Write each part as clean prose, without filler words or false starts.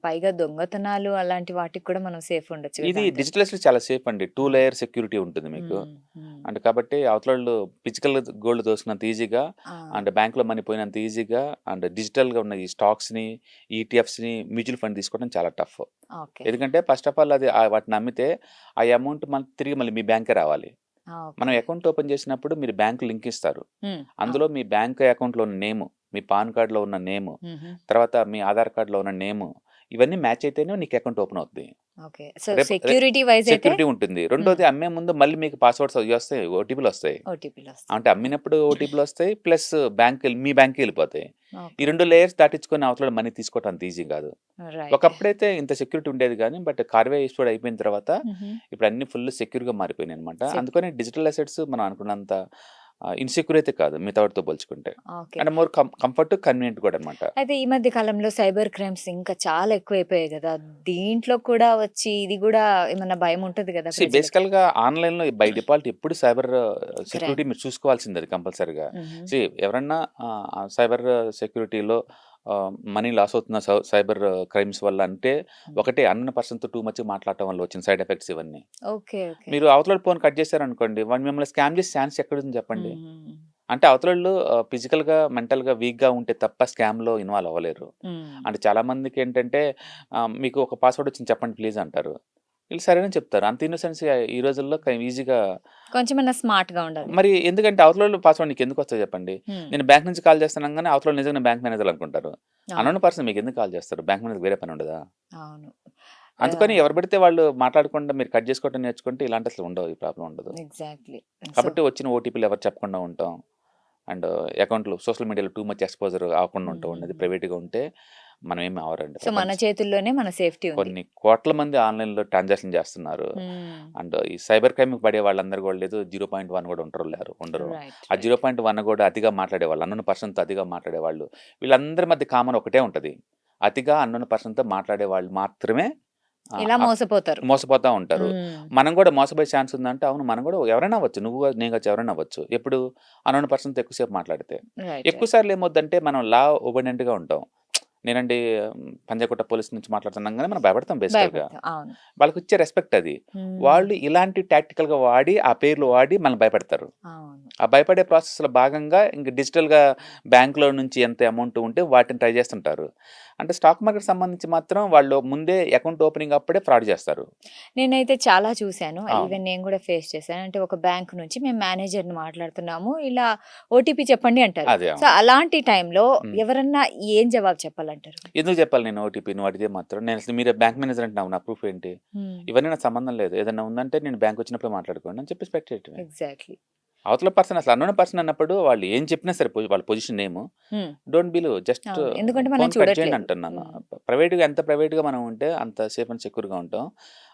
పైగా దొంగతనాలు అలాంటి వాటికి కూడా మనం సేఫ్ ఉండొచ్చు కదా ఇది దాంతో. డిజిటల్ అసెట్స్ చాలా సేఫ్ అండి. 2 హ్మ్. లేయర్ సెక్యూరిటీ ఉంటుంది మీకు. హ్మ్. హ్మ్. అండ్ కాబట్టి అవతలోళ్ళు ఫిజికల్ గోల్డ్ దోసుకున్నంత ఈజీగా ఆ! అండ్ బ్యాంక్‌లో మనీ పోయినంత ఈజీగా అండ్ డిజిటల్‌గా ఉన్న ఈ స్టాక్స్‌ని, ఈటీఎఫ్స్‌ని, మ్యూచువల్ ఫండ్ తీసుకోవడం చాలా టఫ్. ఓకే. ఎందుకంటే ఫస్ట్ ఆఫ్ ఆల్ అది వాటిని అమ్మితే ఆ అమౌంట్ తిరిగి మళ్ళీ మీ బ్యాంక్‌కే రావాలి. ఆ! మనం ఓకే. అకౌంట్ ఓపెన్ చేసినప్పుడు మీరు బ్యాంక్ లింక్ ఇస్తారు. హ్మ్. అందులో అవును. మీ బ్యాంక్ అకౌంట్‌లో ఉన్న నేము, మీ పాన్ కార్డ్‌లో ఉన్న నేము, హుహు. తర్వాత మీ ఆధార్ కార్డ్‌లో ఉన్న నేము ఇవన్నీ మ్యాచ్ అయితేనే నీకు అకౌంట్ ఓపెన్ అవుద్ది. ఓకే. సో, రేపు సెక్యూరిటీ వైస్ అయితే సెక్యూరిటీ ఉంటుంది. హ్మ్. రెండోది అమ్మే ముందు మళ్ళీ మీకు పాస్వర్డ్స్ అవి వస్తాయి. ఓటీపీలొస్తాయి. ఓటీపీలొస్తాయి. అంటే అమ్మినప్పుడు ఓటీపీలొస్తాయి. ప్లస్ మీ బ్యాంక్‌కెళ్ళిపోతాయి. ఈ ఓకే. 2 లేయర్స్ దాటించుకొని అవతలోడి మనీ తీసుకోవడం అంత ఈజీ కాదు. రైట్. ఒకప్పుడైతే ఇంత సెక్యూరిటీ ఉండేది గానీ, బట్ కార్వే ఇష్యూడ్ అయిపోయిన తర్వాత హుహు. ఇప్పుడు అన్నీ ఫుల్ సెక్యూర్‌గా మారిపోయినాయన్నమాట. సెక్ అందుకని డిజిటల్ అసెట్స్ మనం అనుకున్నంత ఇన్‌సెక్యూర్ అయితే కాదు మిగతా వాటితో పోల్చుకుంటే. Okay. And more comfort, convenient కూడా అన్నమాట. అయితే ఈ మధ్య కాలంలో సైబర్ క్రైమ్స్ ఇంకా చాలా ఎక్కువైపోయాయి గదా! దీంట్లో కూడా వచ్చి ఇది గూడా ఏమన్నా భయం ఉంటది గదా ప్రజలకి? బేసికల్‌గా ఆన్‌లైన్‌లో బై డిఫాల్ట్ ఎప్పుడు సైబర్ సెక్యూరిటీ క్రైమ్. మీరు చూసుకోవాల్సింది అది కంపల్సరీగా. హుహు. ఎవరన్నా సైబర్ సెక్యూరిటీలో మనీ లాస్ అవుతున్న సైబర్ క్రైమ్స్ వల్ల అంటే హ్మ్. ఒకటే అన్నోన్ పర్సన్‌తో టూ మచ్ మాట్లాడటం వల్ల వచ్చిన సైడ్ ఎఫెక్ట్స్ ఇవన్నీ. ఓకే. ఓకే. మీరు అవతలోడి ఫోన్ కట్ చేశారనుకోండి, వాడు మిమ్మల్ని స్కామ్ చేసే ఛాన్స్ ఎక్కడుంది చెప్పండి? హ్మ్. అంటే అవతలోళ్ళు ఫిజికల్‌గా, మెంటల్‌గా వీక్‌గా ఉంటే తప్ప స్కామ్‌లో ఇన్వాల్వ్ అవ్వలేరు. హ్మ్. అంటే చాలామందికేంటంటే మీకు ఒక పాస్వర్డ్ వచ్చింది చెప్పండి ప్లీజ్ అంటారు. వీళ్ళు సరేనని చెప్తారు. అంత ఇన్నోసెన్స్‌గా ఈ రోజుల్లో ఈజీగా కొంచెమన్నా స్మార్ట్‌గా ఉండాలి. మరి ఎందుకంటే అవతలోళ్ళ పాస్వర్డ్ నీకెందుకొస్తాయి చెప్పండి? హ్మ్. నేను బ్యాంక్ నుంచి కాల్ చేస్తాను అనగానే అవతలోళ్ళు నిజంగానే బ్యాంక్ మేనేజర్ అనుకుంటారు. అవును. అన్‌నోన్ పర్సన్ మీకెందుకు కాల్ చేస్తారు? బ్యాంక్ మేనేజర్‌కి వేరే పని ఉండదా? అవును. అందుకని ఎవరు పడితే వాళ్ళు మాట్లాడకుండా మీరు కట్ చేసుకోవడం నేర్చుకుంటే ఇలాంటి అసలు ఉండవు. ఈ ప్రాబ్లమ్ ఉండదు. ఎగ్జాక్ట్‌లీ. సో కాబట్టి వచ్చిన ఓటీపీలు ఎవరు చెప్పకుండా ఉంటాం. అండ్ అకౌంట్‌లో సోషల్ మీడియాలో టూ మచ్ ఎక్స్‌పోజర్ అవ్వకుండా ఉంటాం. ఉన్నది హుహుహు. ప్రైవేట్‌గా ఉంటే మనం ఏమి అవ్వరండి. సో, మన చేతుల్లోనే మన సేఫ్టీ ఉంది. కొన్ని కోట్ల మంది ఆన్‌లైన్‌లో ట్రాన్సాక్షన్ చేస్తున్నారు. హ్మ్. అండ్ ఈ సైబర్ క్రైమ్‌కి పడే వాళ్ళందరూ కూడా లేదు 0.1 కూడా ఉండరు. రైట్. ఆ రైట్. 0.1 కూడా అతిగా మాట్లాడేవాళ్ళు. అన్నోన్ పర్సన్‌తో అతిగా మాట్లాడేవాళ్ళు. వీళ్ళందరి మధ్య కామన్ ఒకటే ఉంటది. అతిగా అన్నోన్ పర్సన్‌తో మాట్లాడేవాళ్ళు మాత్రమే ఆహ్, ఇలా ఆహ్, మోసపోతారు. మోసపోతా ఉంటారు. హ్మ్. మనం కూడా మోసపోయే ఛాన్స్ ఉందంటే అవును మనం కూడా ఎవరైనా అవ్వచ్చు. నువ్వు కాదు, నేను కావచ్చు ఎవరైనా అవ్వచ్చు. ఎప్పుడు అన్నోన్ పర్సన్‌తో ఎక్కువ సేపు మాట్లాడితే. రైట్. ఎక్కువ రైట్. సార్లు ఏమవుద్దంటే మనం ఒబీడియంట్‌గా ఉంటాం. నేనండి పంజాగుట్ట పోలీస్ నుంచి మాట్లాడుతున్నాగానే మనం భయపడతాం బేసికల్‌గా. భయపడతాం. అవును. వాళ్ళకిచ్చే రెస్పెక్ట్ అది. హ్మ్. వాళ్ళు ఇలాంటి టాక్టికల్‌గా వాడి, ఆ పేర్లు వాడి మనల్ని భయపెడతారు. అవును. ఆ భయపడే ప్రాసెస్‌లో భాగంగా ఇంక డిజిటల్‌గా బ్యాంక్‌లో నుంచి ఎంత అమౌంట్ ఉంటే వాటిని ట్రై చేస్తుంటారు. అంటే స్టాక్ మార్కెట్‌కి సంబంధించి మాత్రం వాళ్ళు ముందే అకౌంట్ ఓపెనింగ్ అప్పుడే ఫ్రాడ్ చేస్తారు. నేనైతే చాలా చూసాను. అవును. ఈవెన్ నేను గూడా ఫేస్ చేశాను. అంటే ఒక బ్యాంక్ నుంచి మేము మేనేజర్‌ని మాట్లాడుతున్నాము. ఇలా ఓటీపీ చెప్పండి అంటారు. అదే. సో, అవును. అలాంటి టైంలో హ్మ్. ఎవరన్నా ఏం జవాబు చెప్పాలంటారు? ఎందుకు చెప్పాలి నేను ఓటీపీ నువ్వు అడిగితే మాత్రం? నేనసలు మీరు బ్యాంక్ మేనేజర్ అంటున్నావు. నా ప్రూఫ్ ఏంటి? హ్మ్. ఇవన్నీ నాకు సంబంధం లేదు. ఏదన్నా ఉందంటే నేను బ్యాంకొచ్చినప్పుడే మాట్లాడుకోండి అని చెప్పేసి పెట్టేయటమే. ఎగ్జాక్ట్‌లీ. అవతల పర్సన్ అసలు అన్నోన్ పర్సన్ అన్నప్పుడు వాళ్ళు ఏం చెప్పినా సరే వాళ్ళ పొజిషన్ నేము హ్మ్. డోంట్ బిలీవ్ జస్ట్ అవును. ఎందుకంటే మనం ఫోన్ కట్ చేయండి చూడట్లేదు. అంటున్నాను. హ్మ్. ఎంత ప్రైవేట్‌గా మనం ఉంటే అంత సేఫ్ అండ్ సెక్యూర్‌గా ఉంటాం.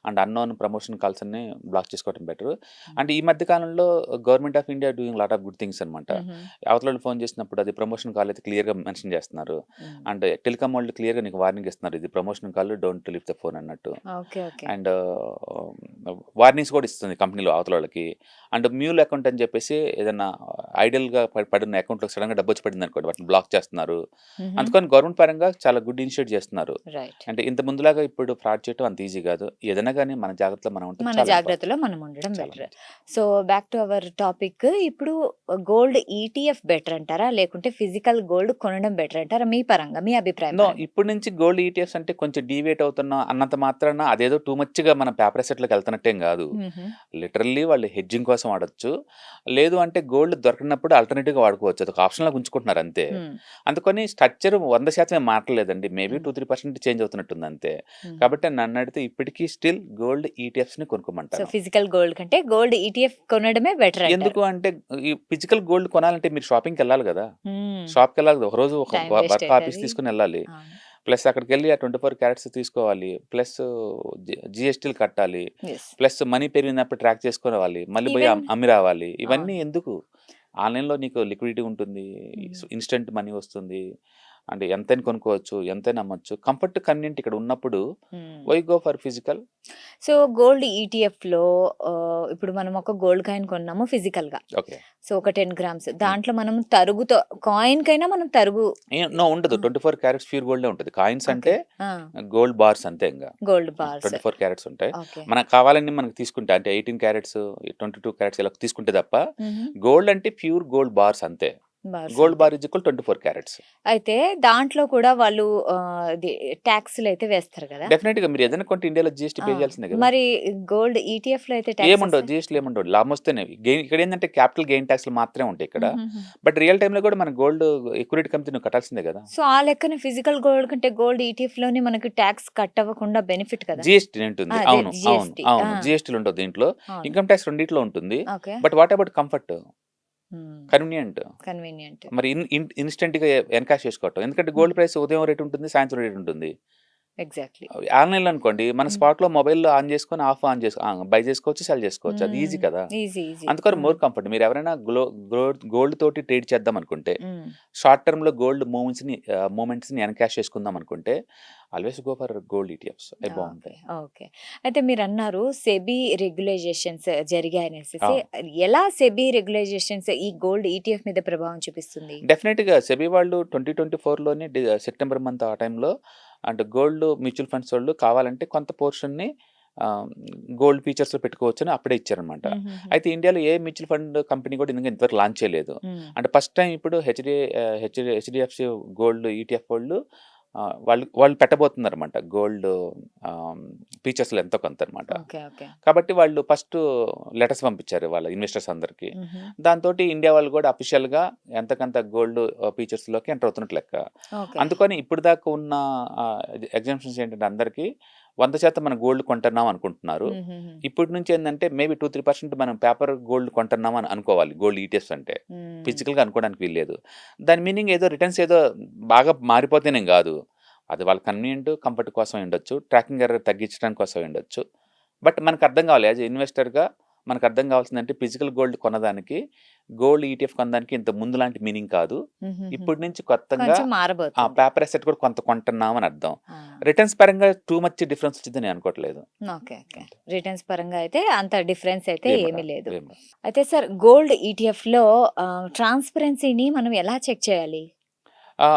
అండ్ అన్నోన్ ప్రమోషన్ కాల్స్ అన్ని బ్లాక్ చేసుకోవడం బెటర్. హ్మ్. అంటే ఈ మధ్య కాలంలో government of India doing lot of good things అనమాట. హుహు. అవతలోళ్ళు ఫోన్ చేసినప్పుడు అది ప్రమోషన్ కాల్ అయితే క్లియర్‌గా మెన్షన్ చేస్తున్నారు. హ్మ్. అండ్ టెలికాం వాళ్ళు క్లియర్‌గా నీకు వార్నింగ్ ఇస్తున్నారు. ఇది promotion call don't lift the phone అన్నట్టు. ఓకే. ఓకే. అండ్ వార్నింగ్స్ కూడా ఇస్తుంది కంపెనీలో అవతలోళ్ళకి. అండ్ మ్యూల్ అకౌంట్ అని చెప్పేసి ఏదన్నా ఐడియల్‌గా పడున్న అకౌంట్‌లోకి సడెన్‌గా డబ్బొచ్చి పడిందనుకోండి వాటిని బ్లాక్ చేస్తున్నారు. హుహు. అందుకని గవర్నమెంట్ పరంగా చాలా గుడ్ ఇనిషియేట్ చేస్తున్నారు. రైట్. అంటే ఇంత ముందులాగా ఇప్పుడు ఫ్రాడ్ చేయటం అంత ఈజీ గాదు. ఏదైనా గాని మన జాగ్రత్తలో మనం ఉంటే మన చాలా ఇంపార్టెంట్. జాగ్రత్తలో మనం ఉండడం చాలా బెటర్. మంచిది. So, back to our topic. ఇప్పుడు గోల్డ్ ఈటీఎఫ్ బెటర్ అంటారా? లేకుంటే ఫిజికల్ గోల్డ్ కొనడం బెటర్ అంటారా? మీ పరంగా, మీ అభిప్రాయం నో. పరంగా? ఇప్పటి నుంచి గోల్డ్ ఈటీఎఫ్స్ అంటే కొంచెం డీవియేట్ అవుతున్నాం అన్నంత మాత్రాన అదేదో టూ మచ్‌గా మన పేపర్ అసెట్‌లోకి ఎళ్తున్నట్టేం గాదు. హుహు. లిటరల్లీ వాళ్ళు హెడ్జింగ్ కోసం వాడొచ్చు. లేదు అంటే గోల్డ్ దొరకనప్పుడు ఆల్టర్‌నేటివ్‌గా వాడుకోవచ్చు. అదొక ఆప్షన్‌లాగా ఉంచుకుంటున్నారు అంతే. హ్మ్. అందుకని స్ట్రక్చర్ 100% ఏం మారట్లేదండి. మేబీ హ్మ్. 2, 3% చేంజ్ అవుతున్నట్టుంది అంతే. హుహు. కాబట్టి నన్నడిగితే ఇప్పటికి స్టిల్ గోల్డ్ ఈటీఎఫ్స్‌ని సో, కొనుక్కోమంటాను. ఫిజికల్ గోల్డ్ కంటే గోల్డ్ ఈటీఎఫ్ కొనడమే బెటర్ అంటారు. ఎందుకు అంటే ఈ ఫిజికల్ గోల్డ్ కొనాలంటే మీరు షాపింగ్‌కెళ్ళాలి గదా! హ్మ్. షాప్‌కెళ్ళాలి. ఒకరోజు ఒక టైమ్ వేస్ట్ వర్క్ ఆఫీస్ అయితది. తీసుకొనెళ్ళాలి. అవును. ప్లస్ అక్కడికెళ్ళి ఆ 24 క్యారెట్స్ తీసుకోవాలి. ప్లస్ జీఎస్టీలు కట్టాలి. యెస్. ప్లస్ మనీ పెరిగినప్పుడు ట్రాక్ చేసుకొనివ్వాలి. మళ్ళీ పోయి ఈవెన్ అమ్మి రావాలి. ఇవన్నీ అవును. ఎందుకు? ఆన్‌లైన్‌లో నీకు లిక్విడిటీ ఉంటుంది. హ్మ్. ఇన్‌స్టంట్ మనీ వస్తుంది. అంటే ఎంతైనా కొనుక్కోవచ్చు, ఎంతైనా అమ్మొచ్చు. కంఫర్ట్, కన్వీనియంట్ ఇక్కడ ఉన్నప్పుడు why go for physical? So, gold ఈటీఎఫ్‌లో ఇప్పుడు మనం ఒక గోల్డ్ కాయిన్ కొన్నాము ఫిజికల్‌గా. ఓకే. సో, ఒక 10 గ్రామ్స్. దాంట్లో మనం తరుగుతో కాయిన్‌కైనా మనం తరుగు నో ఉండదు. ఆ! 24 క్యారెట్స్ ప్యూర్ గోల్డే ఉంటది. Coins okay. అంటే ఆ! గోల్డ్ బార్స్ అంతే ఇంగ. Gold bars. 24 క్యారెట్స్ ఉంటాయి. ఓకే. మనకు కావాలని మనకు తీసుకుంటే అంటే 18 క్యారెట్స్, 22 క్యారెట్స్ ఇలా తీసుకుంటే తప్ప హుహు. గోల్డ్ అంటే ప్యూర్ గోల్డ్ బార్స్ అంతే. బార్స్ గోల్డ్ అంతే. Bar is equal 24 carats. అయితే దాంట్లో కూడా వాళ్ళు ఇది టాక్స్‌లయితే వేస్తారు గదా! డెఫినెట్‌గా మీరు ఏదైనా కొంటే ఇండియాలో జీఎస్టీ ఆ! పే చేయాల్సిందే కదా! మరి గోల్డ్ ఈటీఎఫ్‌లో అయితే టాక్స్ ఏముండవు. వస్తాయి? జీఎస్టీలు ఏముండవు. లాభమొస్తేనే. ఇక్కడేందంటే క్యాపిటల్ గెయిన్ టాక్స్‌లు మాత్రమే ఉంటాయి ఇక్కడ. హుహుహు. బట్ రియల్ టైమ్‌లో కూడా మన గోల్డ్ ఎక్కువ రేట్ కమ్మితే నువ్వు కట్టాల్సిందే కదా! సో, ఆ లెక్కన ఫిజికల్ గోల్డ్ కంటే గోల్డ్ ఈటీఎఫ్‌లోనే మనకి టాక్స్ కట్ అవ్వకుండా బెనిఫిట్ కదా! జీఎస్టీ ఉంటుంది. అదే అవును. అవును. జీఎస్టీ. ఆ! అవును. జీఎస్టీలు ఉండవు దీంట్లో. అవును. ఇన్‌కమ్ టాక్స్ రెండిట్లో ఉంటుంది. Okay. But what about comfort? హ్మ్. కన్వీనియంట్. కన్వీనియంట్. మరి ఇన్‌స్టంట్‌గా ఎన్‌కాష్ చేసుకోవటం. ఎందుకంటే హ్మ్. గోల్డ్ ప్రైస్ ఉదయం రేట్ ఉంటుంది, సాయంత్రం రేట్ ఉంటుంది. ఎగ్జాక్ట్‌లీ. ఆన్‌లైన్‌లో అనుకోండి మన హ్మ్. స్పాట్‌లో మొబైల్‌లో ఆన్ చేసుకొని బై చేసుకోవచ్చు, సెల్ చేసుకోవచ్చు. అది ఈజీ కదా! ఈజీ. అందుకని హ్మ్. More comfort. మీరెవరైనా గోల్డ్ తోటి ట్రేడ్ చేద్దాం అనుకుంటే, హ్మ్. షార్ట్ టర్మ్‌లో గోల్డ్ మూవ్‌మెంట్స్‌ని ఎన్‌కాష్ చేసుకుందాం అనుకుంటే, always go for gold ETFs. అవి ఓకే. బావుంటాయి. ఓకే. అయితే మీరన్నారు సెబీ రెగ్యులైజేషన్స్ జరిగాయనేసేసి. అవును. ఎలా సెబీ రెగ్యులైజేషన్స్ ఈ గోల్డ్ ఈటీఎఫ్ మీద ప్రభావం చూపిస్తుంది? డెఫినెట్‌గా సెబీ వాళ్ళు 2024లోనే సెప్టెంబర్ మంత్ ఆ టైంలో అంటే గోల్డ్ మ్యూచువల్ ఫండ్స్ వాళ్ళు కావాలంటే కొంత పోర్షన్‌ని ఆహ్, గోల్డ్ ఫీచర్స్‌లో పెట్టుకోవచ్చని అప్పుడే ఇచ్చారనమాట. హుహుహు. అయితే ఇండియాలో ఏ మ్యూచువల్ ఫండ్ కంపెనీ కూడా ఇంతవరకు లాంచ్ చేయలేదు. హ్మ్. అంటే ఫస్ట్ టైమ్ ఇప్పుడు హెచ్‌డిఎఫ్‌సి గోల్డ్ ఈటీఎఫ్ వాళ్ళు వాళ్ళు వాళ్ళు పెట్టబోతున్నారన్నమాట. గోల్డ్ ఆహ్, ఫీచర్స్‌లో ఎంతో కొంత అనమాట. ఓకే. కాబట్టి వాళ్ళు ఫస్ట్ లెటర్స్ పంపించారు వాళ్ళ ఇన్వెస్టర్స్ అందరికి. హుహు. దాంతోటి ఇండియా వాళ్ళు కూడా అఫీషియల్‌గా ఎంతకంత గోల్డ్ ఫీచర్స్‌లోకి ఎంటర్ అవుతున్నట్టు లెక్క. ఓకే. అందుకని ఇప్పటిదాకా ఉన్న ఎగ్జామ్షన్స్ ఏంటంటే అందరికి 100% మనం గోల్డ్ కొంటున్నాం అనుకుంటున్నారు. హుహుహు. ఇప్పటి నుంచి ఏందంటే మేబీ 2-3% మనం పేపర్ గోల్డ్ కొంటున్నాం అని అనుకోవాలి. గోల్డ్ ఈటీఎఫ్స్ అంటే. హ్మ్. ఫిజికల్‌గా అనుకోవడానికి వీల్లేదు. దాని మీనింగ్ ఏదో రిటర్న్స్ ఏదో బాగా మారిపోతేనేం గాదు. అది వాళ్ళ కన్వీనియంట్, కంఫర్ట్ కోసం అయ్యుండొచ్చు. ట్రాకింగ్ ఎర్రర్ తగ్గించడానికి కోసం అయ్యుండొచ్చు. బట్ మనకర్థం కావాలి యాస్ ఎ ఇన్వెస్టర్‌గా మనకర్థం కావాల్సిందంటే ఫిజికల్ గోల్డ్ కొన్నదానికి, గోల్డ్ ఈటీఎఫ్ కొనడానికి ఇంత ముందులాంటి మీనింగ్ కాదు. హుహుహు. ఇప్పటి నుంచి కొత్తగా కొంచెం మారబోతుంది. పేపర్ అసెట్ కూడా కొంత కొంటున్నామని అర్థం. ఆ! రిటర్న్స్ పరంగా టూ మచ్ డిఫరెన్స్ వచ్చిద్దని నేను అనుకోవట్లేదు. ఓకే. అంతే. రిటర్న్స్ పరంగా అయితే అంత డిఫరెన్స్ అయితే ఏం ఏమీ రాదు. లేదు. ఏం రాదు. అయితే సార్ గోల్డ్ ఈటీఎఫ్‌లో ట్రాన్స్‌పరెన్సీని మనం ఎలా చెక్ చేయాలి?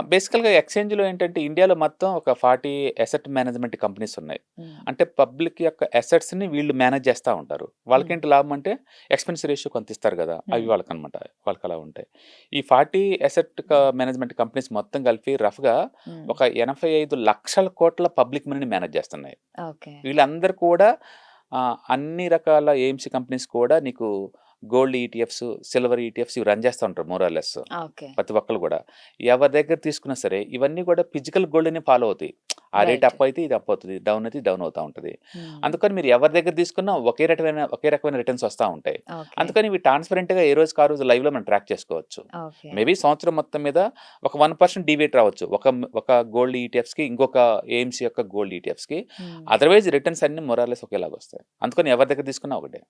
బేసికల్‌గా ఎక్స్‌చేంజ్‌లో ఏంటంటే ఇండియాలో మొత్తం ఒక 40 అసెట్ మేనేజ్‌మెంట్ కంపెనీస్ ఉన్నాయి. హ్మ్. అంటే పబ్లిక్ యొక్క అసెట్స్‌ని వీళ్ళు మేనేజ్ చేస్తా ఉంటారు. హ్మ్. వాళ్ళకేంటి లాభం అంటే ఎక్స్‌పెన్స్ రేషియో కొంత ఇస్తారు గదా! అవి హ్మ్. వాళ్ళకనమాట. వాళ్ళకలా ఉంటాయి. ఈ 40 అసెట్ మేనేజ్‌మెంట్ కంపెనీస్ మొత్తం కలిపి రఫ్‌గా హ్మ్. ఒక 85,00,00,000 పబ్లిక్ మనీని మేనేజ్ చేస్తున్నాయి. ఓకే. వీళ్ళందరూ కూడా అన్ని రకాల ఏఎంసీ కంపెనీస్ కూడా నీకు గోల్డ్ ఈటీఎఫ్స్, సిల్వర్ ఈటీఎఫ్స్ ఇవి రన్ చేస్తా ఉంటారు మోర్ ఆర్ లెస్. ఓకే. ప్రతి ఒక్కళ్ళు గూడా. ఎవరి దగ్గర తీసుకున్నా సరే, ఇవన్నీ గూడా ఫిజికల్ గోల్డ్‌నే ఫాలో అవుతాయి. ఆ రేట్ రైట్. అప్ అయితే ఇది అప్ అవుతది. డౌన్ అయితే డౌన్ అవుతా ఉంటది. హ్మ్. అందుకని మీరు ఎవరి దగ్గర తీసుకున్నా ఒకే రకమైన రిటర్న్స్ వస్తా ఉంటాయి. ఓకే. అందుకని ఇవి ట్రాన్స్‌పరెంట్‌గా ఏ రోజుకి ఆ రోజు లైవ్‌లో మనం ట్రాక్ చేసుకోవచ్చు. ఓకే. మేబీ సంవత్సరం మొత్తం మీద ఒక 1% డీవియేట్ రావచ్చు. ఒక గోల్డ్ ఈటీఎఫ్స్‌కి, ఇంకొక ఏఎంసీ యొక్క గోల్డ్ ఈటీఎఫ్స్‌కి. హ్మ్. అదర్‌వైజ్ రిటర్న్స్ అన్నీ మోర్ ఆర్ లెస్ ఒకేలాగొస్తాయి. అందుకని ఎవరి దగ్గర తీసుకున్నా ఒకటే.